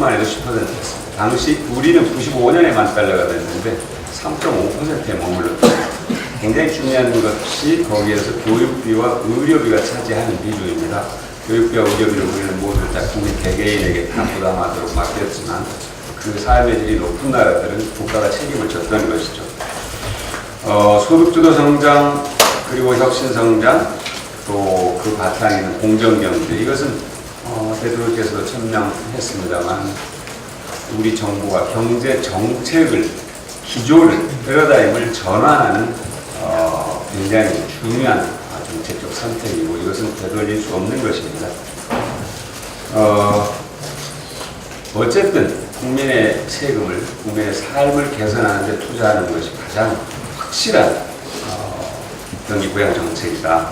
2010만 해도 10%였습니다. 당시 우리는 95년에만 달러가 됐는데 3.5%에 머물렀습니다. 굉장히 중요한 것이 거기에서 교육비와 의료비가 차지하는 비중입니다. 교육비와 의료비를 우리는 모두 다 국민 개개인에게 다 부담하도록 맡겼지만 그 삶의 질이 높은 나라들은 국가가 책임을 졌던 것이죠. 소득주도 성장 그리고 혁신성장 또 그 바탕에 있는 공정경제 이것은 대통령께서도 천명했습니다만 우리 정부가 경제 정책을 기조를 패러다임을 전환하는 굉장히 중요한 정책적 선택이고 이것은 되돌릴 수 없는 것입니다. 어쨌든 국민의 세금을 국민의 삶을 개선하는 데 투자하는 것이 가장 확실한 경기 부양 정책이다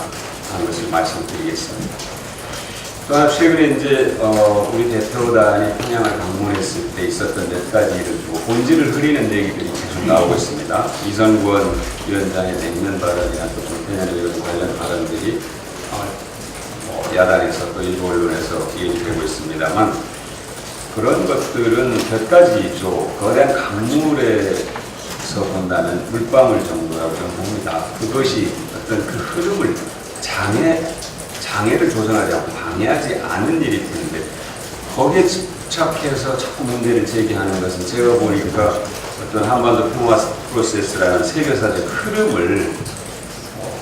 하는 것을 말씀드리겠습니다. 또한 최근에 이제 우리 대표단이 평양을 방문했을 때 있었던 몇 가지 일을 두고 본질을 흐리는 얘기들이 계속 나오고 있습니다. 이선권 위원장의 냉면 발언이나 또 김태년 의원 관련 발언들이 야당에서 또 일부 언론에서 얘기되고 있습니다만 그런 것들은 몇 가지죠. 거대한 강물에서 본다는 물방울 정도라고 저는 봅니다. 그것이 어떤 그 흐름을 장애를 조성하지 않고 방해하지 않는 일이 되는데 거기에 집착해서 자꾸 문제를 제기하는 것은 제가 보니까 어떤 한반도 평화 프로세스라는 세계사적 흐름을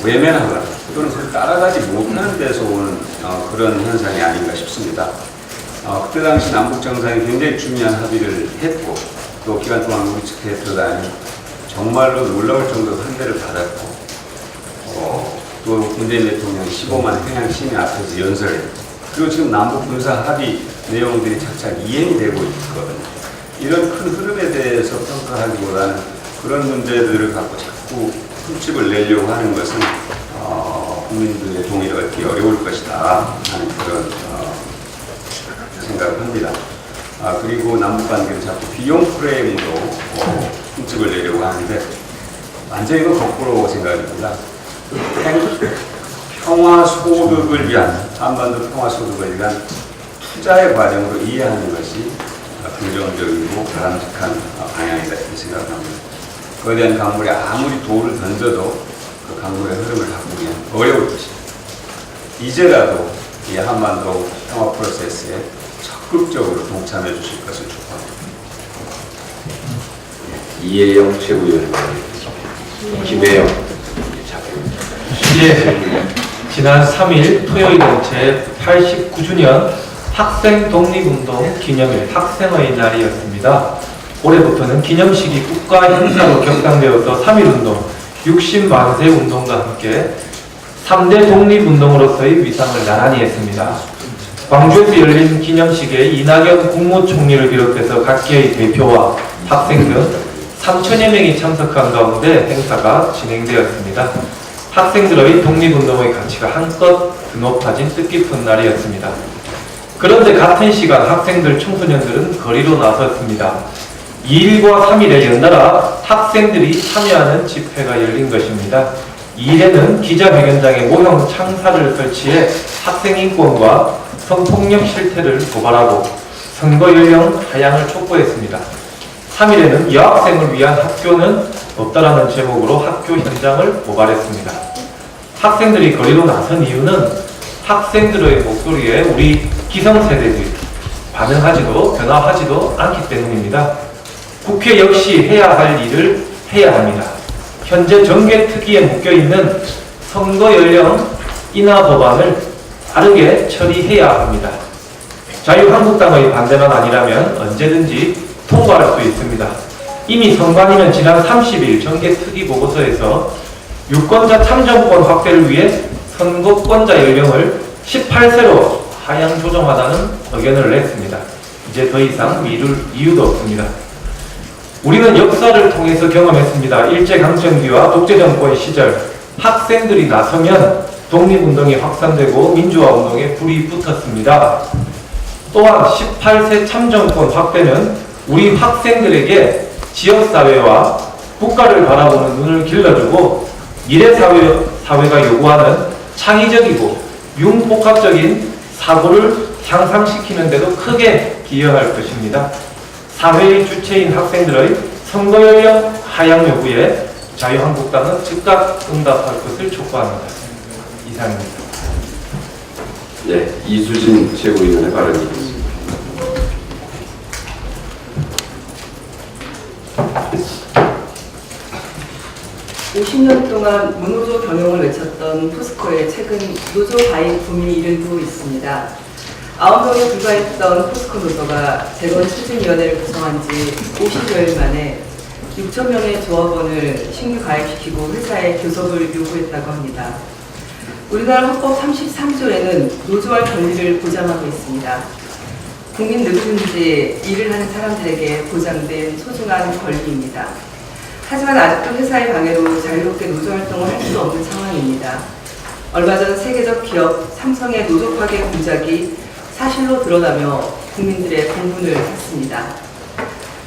외면하거나 또는 그걸 따라가지 못하는 데서 오는 그런 현상이 아닌가 싶습니다. 그때 당시 남북 정상이 굉장히 중요한 합의를 했고 또 기간 동안 우리 측 대표단이 정말로 놀라울 정도로 환대를 받았고 또 문재인 대통령이 15만 평양 시민 앞에서 연설했고 그리고 지금 남북 군사 합의 내용들이 착착 이행이 되고 있거든요. 이런 큰 흐름에 대해서 평가하기보다는 그런 문제들을 갖고 자꾸 흠집을 내려고 하는 것은 국민들의 동의를 얻기 어려울 것이다 하는 그런 생각을 합니다. 그리고 남북관계를 자꾸 비용 프레임으로 흠집을 내려고 하는데 완전히 이건 거꾸로 생각입니다. 평화소득을 위한 한반도 평화소득을 위한 투자의 과정으로 이해하는 것이 긍정적이고 바람직한 방향이다 이렇게 생각합니다. 거대한 강물에 아무리 돌을 던져도 그 강물의 흐름을 바꾸기는 어려울 것입니다. 이제라도 이 한반도 평화 프로세스에 적극적으로 동참해 주실 것을 축복합니다. 이혜영 최고위원님, 김혜영. 지난 3일 토요일은 제89주년 학생 독립운동 기념일 학생의 날이었습니다. 올해부터는 기념식이 국가 행사로 격상되어서 3.1운동, 60만세 운동과 함께 3대 독립운동으로서의 위상을 나란히 했습니다. 광주에서 열린 기념식에 이낙연 국무총리를 비롯해서 각계의 대표와 학생 등 3천여 명이 참석한 가운데 행사가 진행되었습니다. 학생들의 독립운동의 가치가 한껏 드높아진 뜻깊은 날이었습니다. 그런데 같은 시간 학생들, 청소년들은 거리로 나섰습니다. 2일과 3일에 연달아 학생들이 참여하는 집회가 열린 것입니다. 2일에는 기자회견장에 모형 창사를 설치해 학생 인권과 성폭력 실태를 고발하고 선거 연령 하향을 촉구했습니다. 3일에는 여학생을 위한 학교는 없다라는 제목으로 학교 현장을 고발했습니다. 학생들이 거리로 나선 이유는 학생들의 목소리에 우리 기성세대들이 반응하지도 변화하지도 않기 때문입니다. 국회 역시 해야 할 일을 해야 합니다. 현재 정계특위에 묶여있는 선거 연령 인하 법안을 빠르게 처리해야 합니다. 자유한국당의 반대만 아니라면 언제든지 통과할 수 있습니다. 이미 선관위는 지난 30일 정계특위 보고서에서 유권자 참정권 확대를 위해 선거권자 연령을 18세로 하향 조정하다는 의견을 냈습니다. 이제 더 이상 미룰 이유도 없습니다. 우리는 역사를 통해서 경험했습니다. 일제강점기와 독재정권 시절 학생들이 나서면 독립운동이 확산되고 민주화운동에 불이 붙었습니다. 또한 18세 참정권 확대는 우리 학생들에게 지역사회와 국가를 바라보는 눈을 길러주고 미래사회가 요구하는 창의적이고 융복합적인 사고를 향상시키는 데도 크게 기여할 것입니다. 사회의 주체인 학생들의 선거 연령 하향 요구에 자유한국당은 즉각 응답할 것을 촉구합니다. 이상입니다. 네, 이수진 최고위원의 발언이 있습니다. 50년 동안 무노조 경영을 외쳤던 포스코의 최근 노조 가입 붐이 이르고 있습니다. 9명에 불과했던 포스코 노조가 재건 추진위원회를 구성한 지 50여일 만에 6천 명의 조합원을 신규 가입시키고 회사에 교섭을 요구했다고 합니다. 우리나라 헌법 33조에는 노조할 권리를 보장하고 있습니다. 국민 누구든지 일을 하는 사람들에게 보장된 소중한 권리입니다. 하지만 아직도 회사의 방해로 자유롭게 노조 활동을 할 수 없는 상황입니다. 얼마 전 세계적 기업 삼성의 노조 파괴 공작이 사실로 드러나며 국민들의 공분을 샀습니다.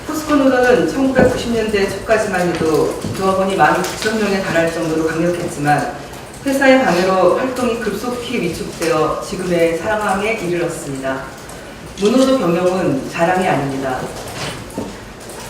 포스코 노조는 1990년대 초까지만 해도 조합원이 19,000명에 달할 정도로 강력했지만 회사의 방해로 활동이 급속히 위축되어 지금의 상황에 이르렀습니다. 무노조 경영은 자랑이 아닙니다.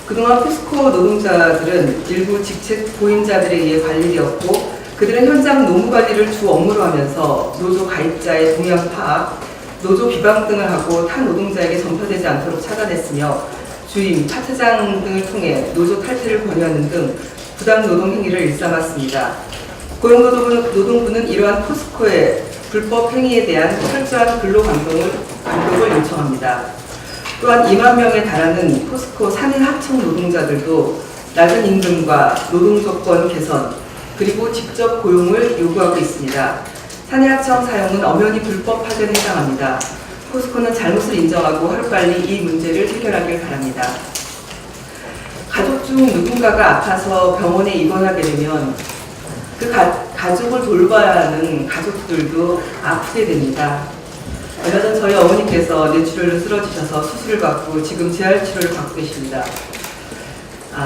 그동안 포스코 노동자들은 일부 직책 보임자들에 의해 관리되었고 그들은 현장 노무 관리를 주 업무로 하면서 노조 가입자의 동향 파악, 노조 비방 등을 하고 타 노동자에게 전파되지 않도록 차단했으며 주임, 파트장 등을 통해 노조 탈퇴를 권유하는 등 부당 노동 행위를 일삼았습니다. 고용노동부는 이러한 포스코의 불법 행위에 대한 철저한 근로 감독을 요청합니다. 또한 2만 명에 달하는 포스코 산해 하청 노동자들도 낮은 임금과 노동조건 개선, 그리고 직접 고용을 요구하고 있습니다. 산해 하청 사용은 엄연히 불법 파견에 해당합니다. 포스코는 잘못을 인정하고 하루빨리 이 문제를 해결하길 바랍니다. 가족 중 누군가가 아파서 병원에 입원하게 되면 그 가족을 돌봐야 하는 가족들도 아프게 됩니다. 얼마 전 저희 어머니께서 뇌출혈로 쓰러지셔서 수술을 받고 지금 재활치료를 받고 계십니다.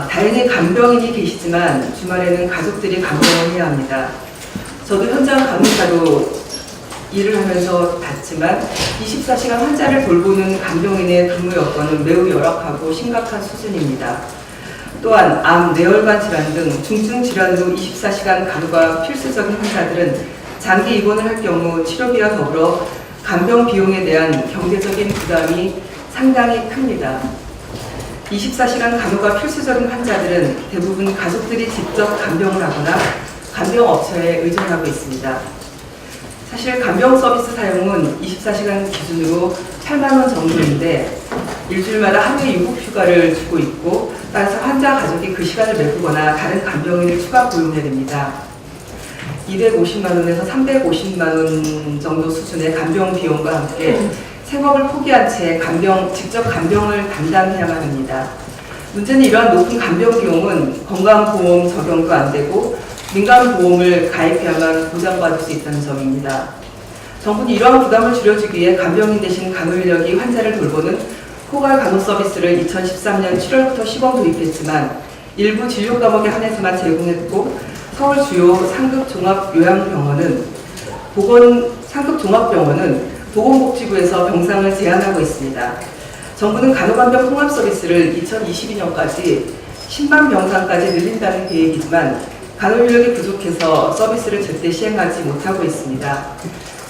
다행히 간병인이 계시지만 주말에는 가족들이 간병을 해야 합니다. 저도 현장 간호사로 일을 하면서 봤지만 24시간 환자를 돌보는 간병인의 근무 여건은 매우 열악하고 심각한 수준입니다. 또한 암, 뇌혈관 질환 등 중증 질환으로 24시간 간호가 필수적인 환자들은 장기 입원을 할 경우 치료비와 더불어 간병 비용에 대한 경제적인 부담이 상당히 큽니다. 24시간 간호가 필수적인 환자들은 대부분 가족들이 직접 간병을 하거나 간병업체에 의존하고 있습니다. 사실 간병 서비스 사용은 24시간 기준으로 8만 원 정도인데 일주일마다 하루에 유급휴가를 주고 있고 따라서 환자 가족이 그 시간을 메꾸거나 다른 간병인을 추가 고용해야 됩니다. 250만 원에서 350만 원 정도 수준의 간병 비용과 함께 생업을 포기한 채 직접 간병을 담당해야만 합니다. 문제는 이러한 높은 간병 비용은 건강보험 적용도 안 되고 민간보험을 가입해야만 보장받을 수 있다는 점입니다. 정부는 이러한 부담을 줄여주기 위해 간병인 대신 간호인력이 환자를 돌보는 포괄 간호 서비스를 2013년 7월부터 시범 도입했지만 일부 진료 과목에 한해서만 제공했고 서울 주요 상급 종합요양병원은 보건복지부에서 병상을 제한하고 있습니다. 정부는 간호간병 통합 서비스를 2022년까지 10만 병상까지 늘린다는 계획이지만 간호 인력이 부족해서 서비스를 제때 시행하지 못하고 있습니다.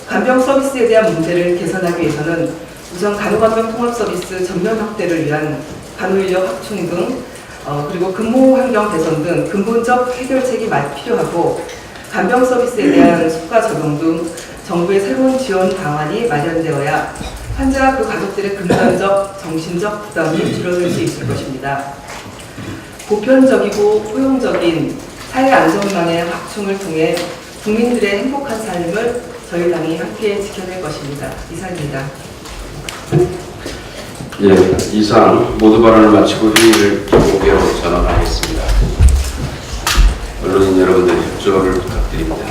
간병 서비스에 대한 문제를 개선하기 위해서는 우선 간호간병 통합 서비스 전면 확대를 위한 간호 인력 확충 등 그리고 근무 환경 개선 등 근본적 해결책이 필요하고 간병 서비스에 대한 수가 적용 등 정부의 새로운 지원 방안이 마련되어야 환자와 그 가족들의 금전적, 정신적 부담이 줄어들 수 있을 것입니다. 보편적이고 포용적인 사회 안전망의 확충을 통해 국민들의 행복한 삶을 저희 당이 함께 지켜낼 것입니다. 이상입니다. 예, 이상 모두 발언을 마치고 회의를 종료로 전환하겠습니다. 언론인 여러분들의 협조를 부탁드립니다.